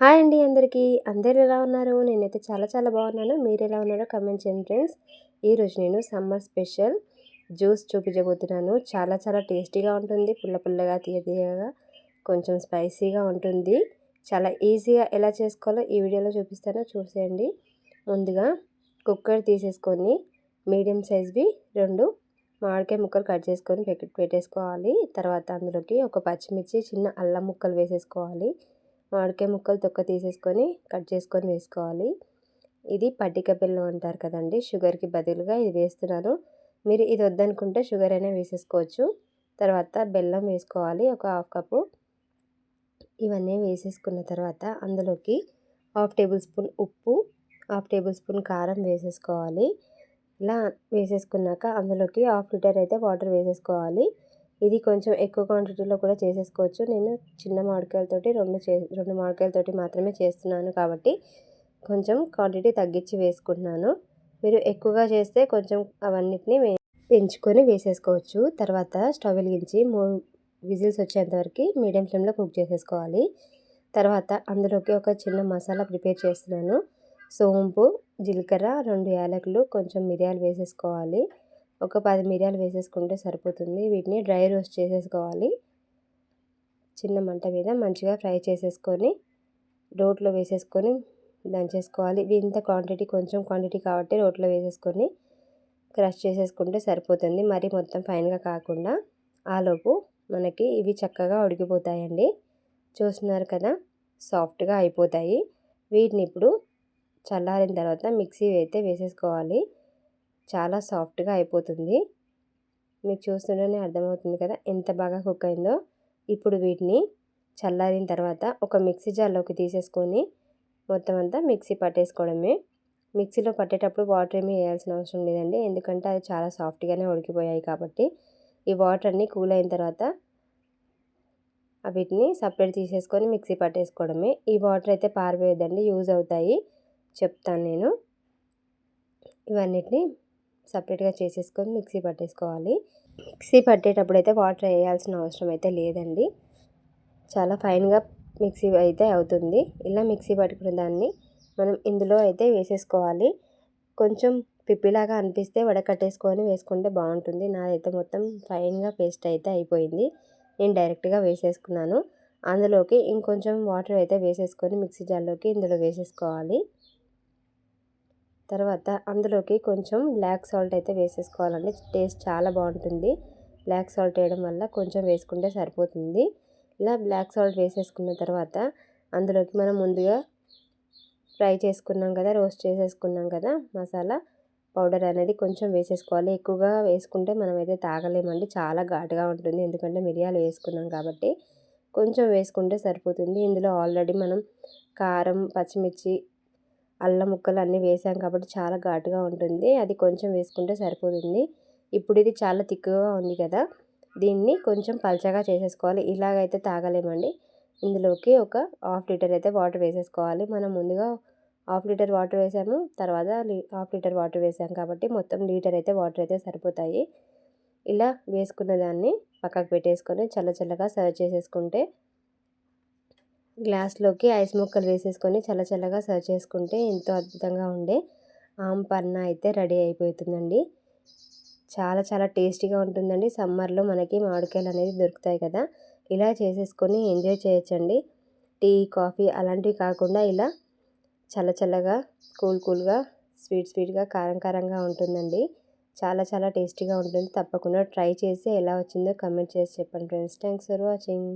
Hi అండి అందరికీ. అందరూ ఎలా ఉన్నారు? నేనైతే చాలా బాగున్నాను. మీరు ఎలా ఉన్నారో కామెంట్ చేయండి ఫ్రెండ్స్. ఈరోజు నేను సమ్మర్ స్పెషల్ జ్యూస్ చూపించబోతున్నాను. చాలా టేస్టీగా ఉంటుంది. పుల్లగా తీయగా కొంచెం స్పైసీగా ఉంటుంది. చాలా ఈజీగా ఎలా చేసుకోవాలో ఈ వీడియోలో చూపిస్తాను, చూసేయండి. ముందుగా కుక్కర్ తీసేసుకొని మీడియం సైజ్వి 2 మామిడికాయ ముక్కలు కట్ చేసుకొని పెట్టేసుకోవాలి. తర్వాత అందులోకి ఒక పచ్చిమిర్చి, చిన్న అల్లం ముక్కలు వేసేసుకోవాలి. మామిడికాయ ముక్కలు తొక్క తీసేసుకొని కట్ చేసుకొని వేసుకోవాలి. ఇది పట్టిక బెల్లం అంటారు కదండి, షుగర్కి బదులుగా ఇది వేస్తున్నాను. మీరు ఇది వద్దనుకుంటే షుగర్ అయినా వేసేసుకోవచ్చు. తర్వాత బెల్లం వేసుకోవాలి, ఒక 1/2 కప్పు. ఇవన్నీ వేసేసుకున్న తర్వాత అందులోకి 1/2 టేబుల్ స్పూన్ ఉప్పు, 1/2 టేబుల్ స్పూన్ కారం వేసేసుకోవాలి. ఇలా వేసేసుకున్నాక అందులోకి 1/2 లీటర్ అయితే వాటర్ వేసేసుకోవాలి. ఇది కొంచెం ఎక్కువ క్వాంటిటీలో కూడా చేసేసుకోవచ్చు. నేను చిన్న మామిడికాయలతోటి 2 మామిడికాయలతోటి మాత్రమే చేస్తున్నాను కాబట్టి కొంచెం క్వాంటిటీ తగ్గించి వేసుకుంటున్నాను. మీరు ఎక్కువగా చేస్తే కొంచెం అవన్నిటిని పెంచుకొని వేసేసుకోవచ్చు. తర్వాత స్టవ్ వెలిగించి 3 విజిల్స్ వచ్చేంత వరకు మీడియం ఫ్లేమ్లో కుక్ చేసేసుకోవాలి. తర్వాత అందులోకి ఒక చిన్న మసాలా ప్రిపేర్ చేస్తున్నాను. సోంపు, జీలకర్ర, 2 యాలకులు, కొంచెం మిరియాలు వేసేసుకోవాలి. ఒక 10 మిరియాలు వేసేసుకుంటే సరిపోతుంది. వీటిని డ్రై రోస్ట్ చేసేసుకోవాలి. చిన్న మంట మీద మంచిగా ఫ్రై చేసేసుకొని రోట్లో వేసేసుకొని దంచేసుకోవాలి. ఇంత క్వాంటిటీ, కొంచెం క్వాంటిటీ కాబట్టి రోట్లో వేసేసుకొని క్రష్ చేసేసుకుంటే సరిపోతుంది. మరి మొత్తం ఫైన్గా కాకుండా. ఆలోపు మనకి ఇవి చక్కగా ఉడికిపోతాయండి. చూస్తున్నారు కదా, సాఫ్ట్గా అయిపోతాయి. వీటిని ఇప్పుడు చల్లారిన తర్వాత మిక్సీ అయితే వేసేసుకోవాలి. చాలా సాఫ్ట్గా అయిపోతుంది. మీకు చూస్తుంటేనే అర్థమవుతుంది కదా ఎంత బాగా కుక్ అయిందో. ఇప్పుడు వీటిని చల్లారిన తర్వాత ఒక మిక్సీ జార్లోకి తీసేసుకొని మొత్తం అంతా మిక్సీ పట్టేసుకోవడమే. మిక్సీలో పట్టేటప్పుడు వాటర్ ఏమీ వేయాల్సిన అవసరం లేదండి, ఎందుకంటే అది చాలా సాఫ్ట్గానే ఉడికిపోయాయి కాబట్టి. ఈ వాటర్ అన్నీ కూల్ అయిన తర్వాత వీటిని సపరేట్ తీసేసుకొని మిక్సీ పట్టేసుకోవడమే. ఈ వాటర్ అయితే పారిపోయేదండి, యూజ్ అవుతాయి, చెప్తాను నేను. ఇవన్నిటిని సపరేట్గా చేసేసుకొని మిక్సీ పట్టేసుకోవాలి. మిక్సీ పట్టేటప్పుడు అయితే వాటర్ వేయాల్సిన అవసరం అయితే లేదండి, చాలా ఫైన్గా మిక్సీ అయితే అవుతుంది. ఇలా మిక్సీ పట్టుకున్న దాన్ని మనం ఇందులో అయితే వేసేసుకోవాలి. కొంచెం పిప్పిలాగా అనిపిస్తే వడకట్టేసుకొని వేసుకుంటే బాగుంటుంది. నాదైతే మొత్తం ఫైన్గా పేస్ట్ అయితే అయిపోయింది. నేను డైరెక్ట్గా వేసేసుకున్నాను. అందులోకి ఇంకొంచెం వాటర్ అయితే వేసేసుకొని మిక్సీ జార్లోకి ఇందులో వేసేసుకోవాలి. తర్వాత అందులోకి కొంచెం బ్లాక్ సాల్ట్ అయితే వేసేసుకోవాలండి. టేస్ట్ చాలా బాగుంటుంది. బ్లాక్ సాల్ట్ వేయడం వల్ల కొంచెం వేసుకుంటే సరిపోతుంది. ఇలా బ్లాక్ సాల్ట్ వేసేసుకున్న తర్వాత అందులోకి మనం ముందుగా ఫ్రై చేసుకున్నాం కదా, రోస్ట్ చేసేసుకున్నాం కదా, మసాలా పౌడర్ అనేది కొంచెం వేసేసుకోవాలి. ఎక్కువగా వేసుకుంటే మనమైతే తాగలేమండి, చాలా ఘాటుగా ఉంటుంది. ఎందుకంటే మిరియాలు వేసుకున్నాం కాబట్టి కొంచెం వేసుకుంటే సరిపోతుంది. ఇందులో ఆల్రెడీ మనం కారం, పచ్చిమిర్చి, అల్లం ముక్కలు అన్నీ వేసాం కాబట్టి చాలా ఘాటుగా ఉంటుంది. అది కొంచెం వేసుకుంటే సరిపోతుంది. ఇప్పుడు ఇది చాలా తిక్కుగా ఉంది కదా, దీన్ని కొంచెం పల్చగా చేసేసుకోవాలి. ఇలాగైతే తాగలేమండి. ఇందులోకి ఒక 1/2 లీటర్ అయితే వాటర్ వేసేసుకోవాలి. మనం ముందుగా 1/2 లీటర్ వాటర్ వేసాము, తర్వాత 1/2 లీటర్ వాటర్ వేసాం కాబట్టి మొత్తం లీటర్ అయితే వాటర్ అయితే సరిపోతాయి. ఇలా వేసుకున్న దాన్ని పక్కకు పెట్టేసుకొని చల్లగా సర్వ్ చేసేసుకుంటే, గ్లాస్లోకి ఐస్ ముక్కలు వేసేసుకొని చల్లగా సర్వ్ చేసుకుంటే ఎంతో అద్భుతంగా ఉండే ఆమ్ పన్నా అయితే రెడీ అయిపోతుందండి. చాలా టేస్టీగా ఉంటుందండి. సమ్మర్లో మనకి మామిడికాయలు అనేది దొరుకుతాయి కదా, ఇలా చేసేసుకొని ఎంజాయ్ చేయొచ్చండి. టీ, కాఫీ అలాంటివి కాకుండా ఇలా చల్లగా, కూల్గా, స్వీట్గా, కారంగా ఉంటుందండి. చాలా టేస్టీగా ఉంటుంది. తప్పకుండా ట్రై చేసి ఎలా వచ్చిందో కమెంట్ చేసి చెప్పండి ఫ్రెండ్స్. Thanks for watching.